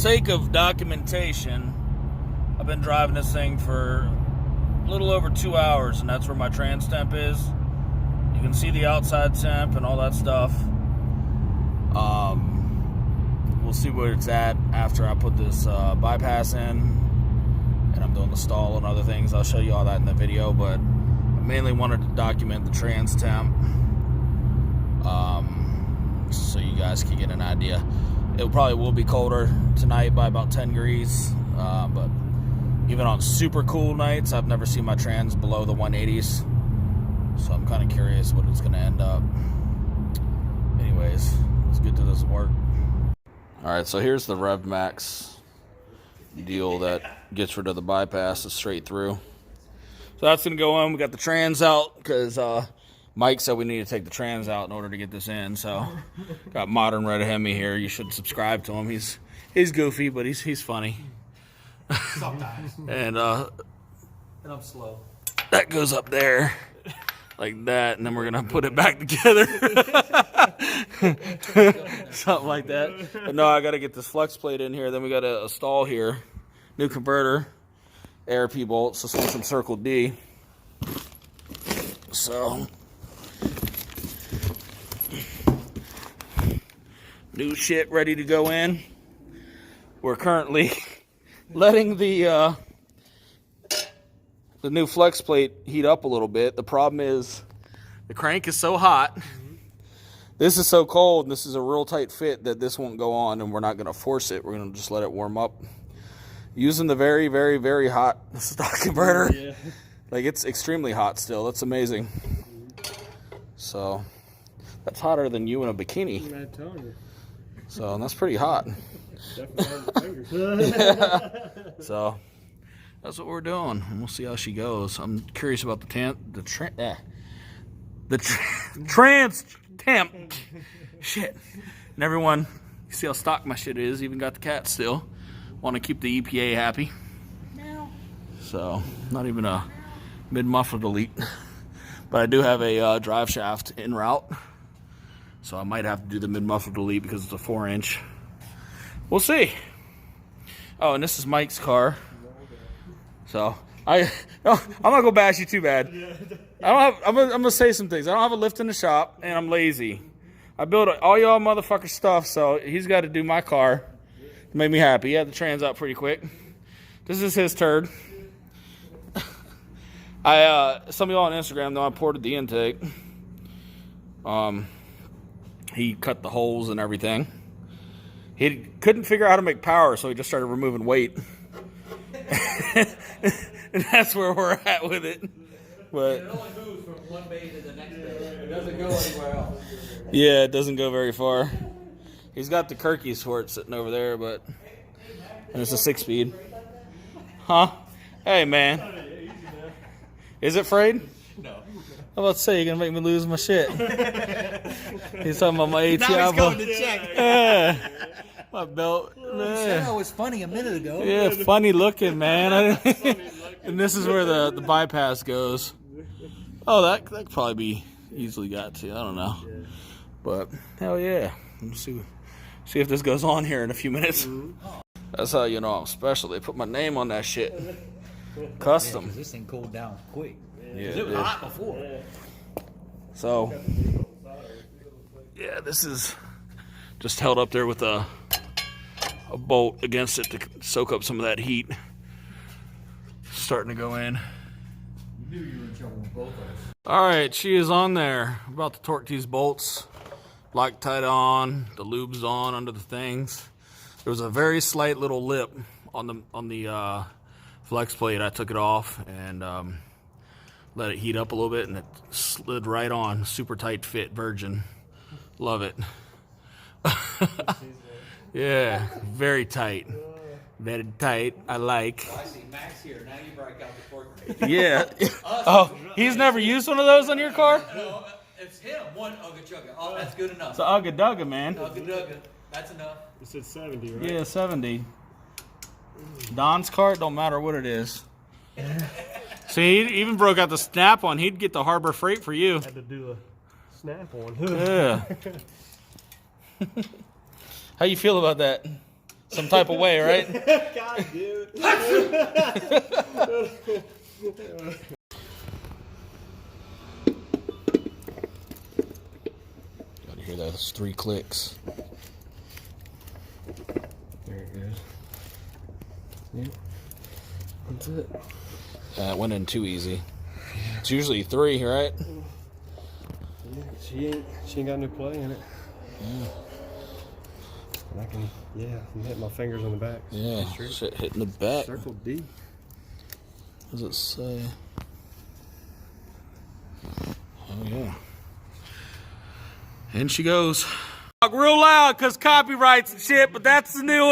sake of documentation, I've been driving this thing for a little over 2 hours, and that's where my trans temp is. You can see the outside temp and all that stuff. We'll see where it's at after I put this bypass in, and I'm doing the stall and other things. I'll show you all that in the video, but I mainly wanted to document the trans temp, so you guys can get an idea. It probably will be colder tonight by about 10 degrees, but even on super cool nights, I've never seen my trans below the 180s, so I'm kind of curious what it's going to end up. Anyways, let's get to this work. Alright, so here's the Rev Max deal that gets rid of the bypass straight through. So that's going to go in. We got the trans out because Mike said we need to take the trans out in order to get this in. So got Modern Red Hemi here. You should subscribe to him. He's goofy, but he's funny. Sometimes. And I'm slow. That goes up there like that, and then we're gonna put it back together. Something like that. But no, I gotta get this Flexplate in here. Then we got a stall here. New converter. ARP bolts. This one's from Circle D. So new shit ready to go in. We're currently letting the new Flexplate heat up a little bit. The problem is the crank is so hot. This is so cold, and this is a real tight fit that this won't go on, and we're not going to force it. We're going to just let it warm up. Using the very, very, very hot stock converter. Yeah. Like, it's extremely hot still. That's amazing. So, that's hotter than you in a bikini. I'm telling you. So, that's pretty hot. Definitely Yeah. So, that's what we're doing, and we'll see how she goes. I'm curious about the trans temp. Shit. And everyone, you see how stock my shit is. Even got the cat still. Want to keep the EPA happy. So, not even a mid-muffler delete. But I do have a drive shaft en route. So I might have to do the mid-muffler delete because it's a 4-inch. We'll see. Oh, and this is Mike's car. So I'm not gonna bash you too bad. I'm gonna say some things. I don't have a lift in the shop, and I'm lazy. I build all y'all motherfucker stuff, so he's got to do my car to make me happy. He had the trans out pretty quick. This is his turd. Some of y'all on Instagram know I ported the intake. He cut the holes and everything. He couldn't figure out how to make power, so he just started removing weight. And that's where we're at with it. But it only moves from one bay to the next bay. It doesn't go anywhere else. Yeah, it doesn't go very far. He's got the Kirkies for it sitting over there, but and it's a 6-speed. Huh? Hey, man. Is it frayed? No. I'm about to say, you're going to make me lose my shit. He's talking about my ATI. Now he's going to check. Yeah. My belt. That was funny a minute ago. Yeah, funny looking, man. And this is where the bypass goes. Oh, that could probably be easily got to. I don't know. But, hell yeah. Let's see if this goes on here in a few minutes. That's how you know I'm special. They put my name on that shit. Custom. Yeah, this thing cooled down quick. Yeah, it was hot before. So, yeah, this is just held up there with a bolt against it to soak up some of that heat. Starting to go in. You knew you were in trouble with both of us. Alright, she is on there. I'm about to torque these bolts. Loctite on, the lube's on under the things. There was a very slight little lip on the Flexplate. I took it off and let it heat up a little bit, and it slid right on. Super tight fit, virgin. Love it. Yeah, very tight. Very tight. I like. I see Max here. Now you break out the torque. Yeah. Oh, he's never used one of those on your car? No, it's him. One Ugga Chugga. Oh, that's good enough. It's an Ugga Dugga, man. Ugga Dugga. That's enough. It said 70, right? Yeah, 70. Don's car, don't matter what it is. See, he even broke out the snap on. He'd get the Harbor Freight for you. Had to do a snap on. Yeah. How you feel about that? some type of way, right? God, dude. Gotta hear those 3 clicks. There it goes. Yep. That's it. That went in too easy. It's usually 3, right? Yeah, she ain't got no play in it. Yeah. And I can, I'm hitting my fingers on the back. Yeah, shit hitting the back. Circle D. What does it say? Oh, yeah. And she goes. Talk real loud because copyrights and shit, but that's the new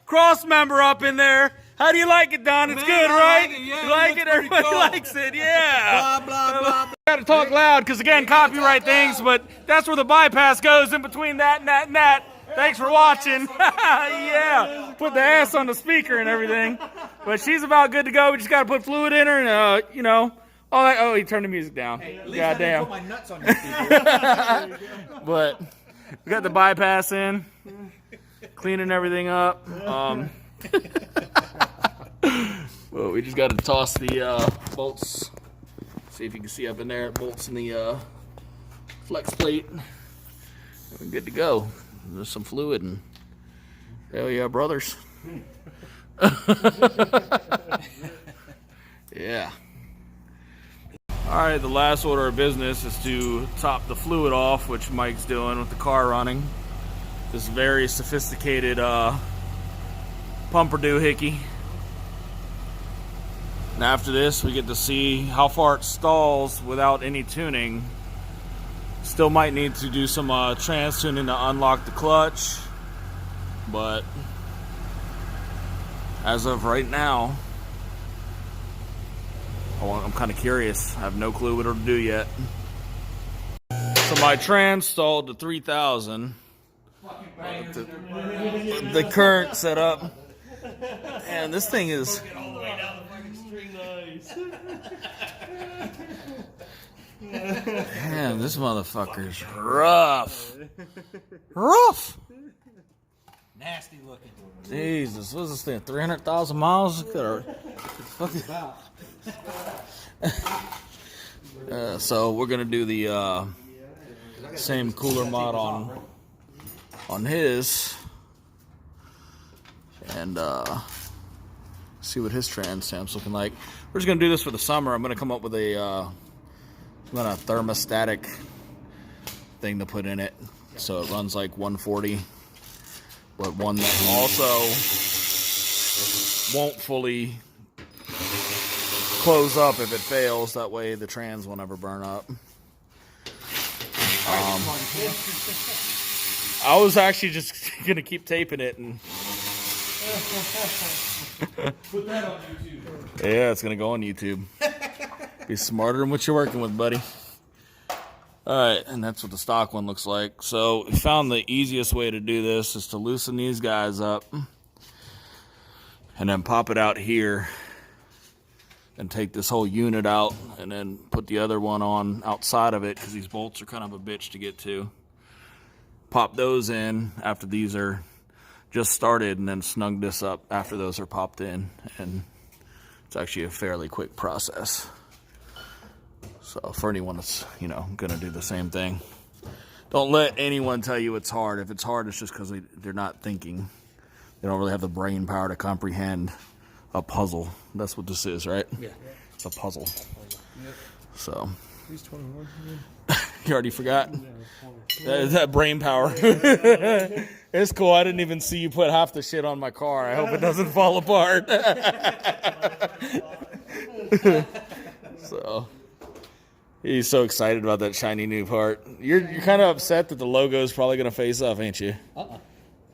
cross member up in there. How do you like it, Don? It's Man, good, I right? like it, yeah, You like it? Everybody cool. likes it, yeah. Blah, blah, blah. Gotta talk loud because, again, copyright things, but that's where the bypass goes in between that and that and that. Thanks for watching. Yeah. Put the ass on the speaker and everything. But she's about good to go. We just got to put fluid in her and, you know, all that. Oh, he turned the music down. Hey, at least Goddamn. I didn't put my nuts on your speaker. But we got the bypass in, cleaning everything up. Well, we just got to toss the bolts. See if you can see up in there, bolts in the Flexplate. We're good to go. There's some fluid and hell yeah, brothers. Yeah. All right, the last order of business is to top the fluid off, which Mike's doing with the car running. This very sophisticated pumper doohickey. And after this, we get to see how far it stalls without any tuning. Still might need to do some trans tuning to unlock the clutch, but as of right now, I'm kind of curious. I have no clue what it'll do yet. So my trans stalled to 3,000. The current setup, and this thing is. Man, this motherfucker's rough. Rough. Nasty looking. Jesus, what's this thing? 300,000 miles? So we're gonna do the same cooler mod on his, and see what his trans stamp's looking like. We're just gonna do this for the summer. I'm gonna come up with a thermostatic thing to put in it, so it runs like 140, but one that also won't fully close up if it fails. That way the trans won't ever burn up. I was actually just gonna keep taping it and Put that on YouTube. yeah, it's gonna go on YouTube. Be smarter than what you're working with, buddy. Alright, and that's what the stock one looks like. So we found the easiest way to do this is to loosen these guys up and then pop it out here and take this whole unit out and then put the other one on outside of it, because these bolts are kind of a bitch to get to. Pop those in after these are just started, and then snug this up after those are popped in, and it's actually a fairly quick process. So for anyone that's, you know, gonna do the same thing, don't let anyone tell you it's hard. If it's hard, it's just because they're not thinking. They don't really have the brain power to comprehend a puzzle. That's what this is, right? Yeah. It's a puzzle. Yep. So He's 21. you already forgot? That brain power. It's cool. I didn't even see you put half the shit on my car. I hope it doesn't fall apart. So he's so excited about that shiny new part. You're kind of upset that the logo is probably gonna face up, ain't you? Uh-uh.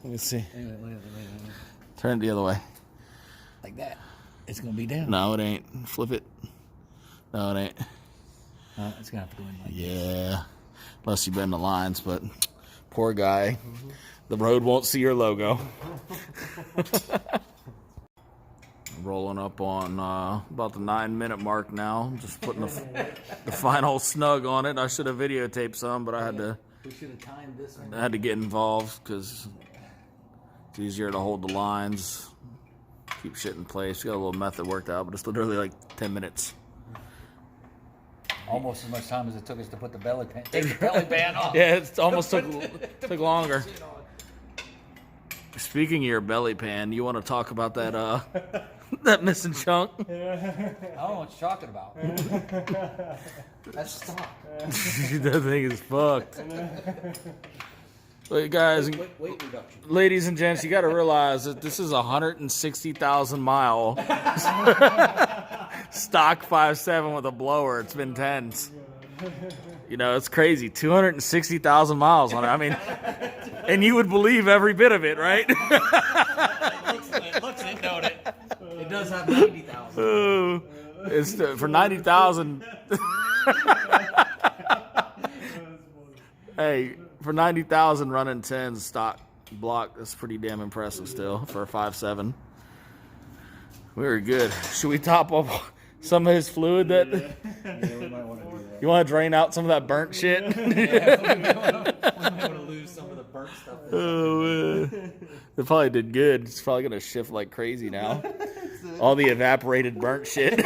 Let me see. Wait. Turn it the other way. Like that. It's going to be down. No, it ain't. Flip it. No, it ain't. It's going to have to go in like Yeah. Unless you bend the lines, but poor guy. The road won't see your logo. Rolling up on about the 9-minute mark now. Just putting the final snug on it. I should have videotaped some, but I had to We should have timed this one. get involved because It's easier to hold the lines, keep shit in place. We got a little method worked out, but it's literally like 10 minutes. Almost as much time as it took us to put the belly pan. Take the belly pan off. Yeah, it almost took longer. Speaking of your belly pan, you want to talk about that that missing chunk? I don't know what you're talking about. That's stock. That thing is fucked. But guys, Weight reduction. ladies and gents, you got to realize that this is a 160,000 mile stock 5.7 with a blower. It's been tense. You know, it's crazy. 260,000 miles on it. I mean, and you would believe every bit of it, right? It looks it, don't it? It does have 90,000. It's for 90,000. Hey, for 90,000 running 10 stock block, that's pretty damn impressive still for a 5.7. We were good. Should we top up some of his fluid that Yeah, we might want to do that. you want to drain out some of that burnt shit? We might want to lose some of the burnt stuff. Oh, man. It probably did good. It's probably going to shift like crazy now. All the evaporated burnt shit.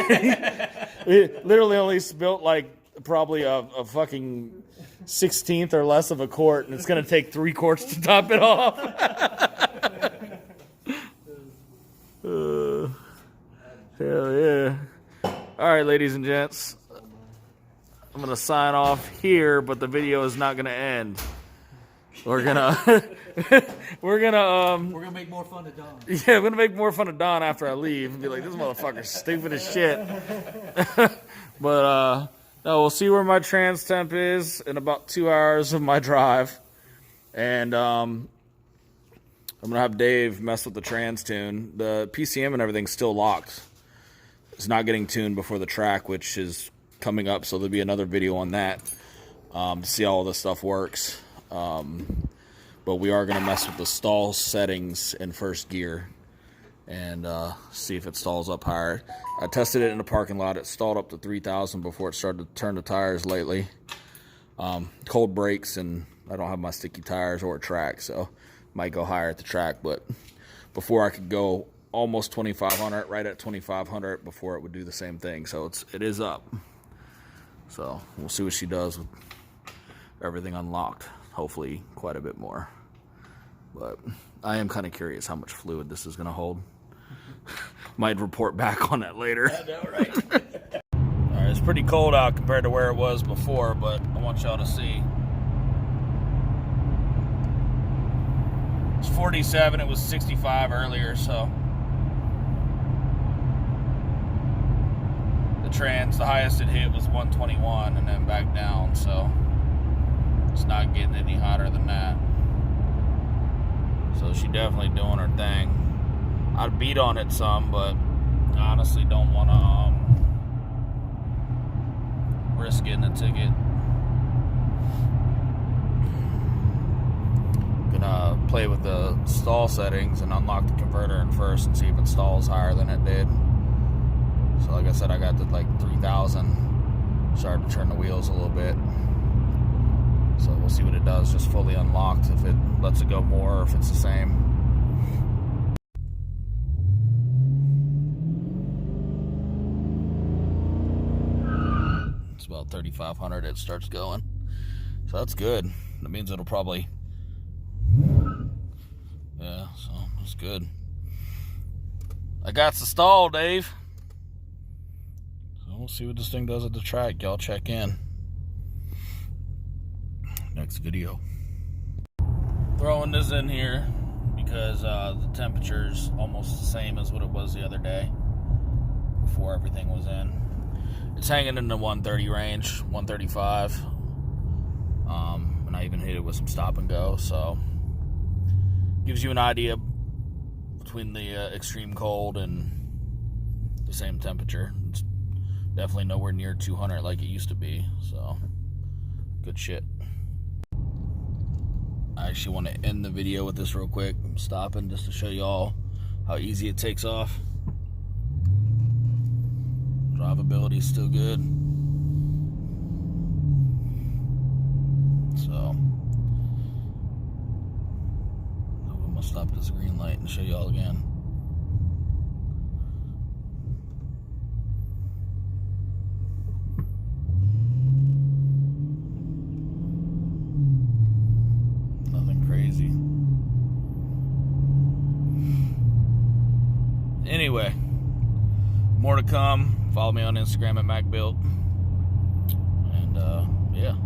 We literally only spilt like probably a fucking 16th or less of a quart, and it's going to take 3 quarts to top it off. Hell yeah. All right, ladies and gents. I'm going to sign off here, but the video is not going to end. We're gonna we're gonna make more fun of Don. yeah, we're gonna make more fun of Don after I leave and be like, this motherfucker's stupid as shit. But no, we'll see where my trans temp is in about 2 hours of my drive. And I'm gonna have Dave mess with the trans tune. The PCM and everything's still locked. It's not getting tuned before the track, which is coming up, so there'll be another video on that to see how all this stuff works. But we are going to mess with the stall settings in first gear and see if it stalls up higher. I tested it in the parking lot. It stalled up to 3,000 before it started to turn the tires lately. Cold brakes, and I don't have my sticky tires or track, so might go higher at the track. But before I could go almost 2,500, right at 2,500 before it would do the same thing. So it is up. So we'll see what she does with everything unlocked. Hopefully quite a bit more. But I am kind of curious how much fluid this is going to hold. Might report back on that later. I know, right? All right, it's pretty cold out compared to where it was before, but I want y'all to see. It's 47. It was 65 earlier, so. The highest it hit was 121 and then back down, so it's not getting any hotter than that. So she's definitely doing her thing. I'd beat on it some, but I honestly don't want to risk getting a ticket. Gonna play with the stall settings and unlock the converter in first and see if it stalls higher than it did. So like I said, I got to like 3,000. Started to turn the wheels a little bit. So we'll see what it does just fully unlocked, if it lets it go more or if it's the same. It's about 3,500 it starts going. So that's good. That means it'll probably... Yeah, so that's good. I got the stall, Dave. We'll see what this thing does at the track. Y'all check in. Next video. Throwing this in here because the temperature's almost the same as what it was the other day before everything was in. It's hanging in the 130 range, 135. And I even hit it with some stop and go, so gives you an idea between the extreme cold and the same temperature. It's definitely nowhere near 200 like it used to be, so good shit. I actually want to end the video with this real quick. I'm stopping just to show you all how easy it takes off. Drivability is still good. So, stop at this green light and show y'all again. Nothing crazy. Anyway, more to come. Follow me on Instagram at MacBuilt. And yeah.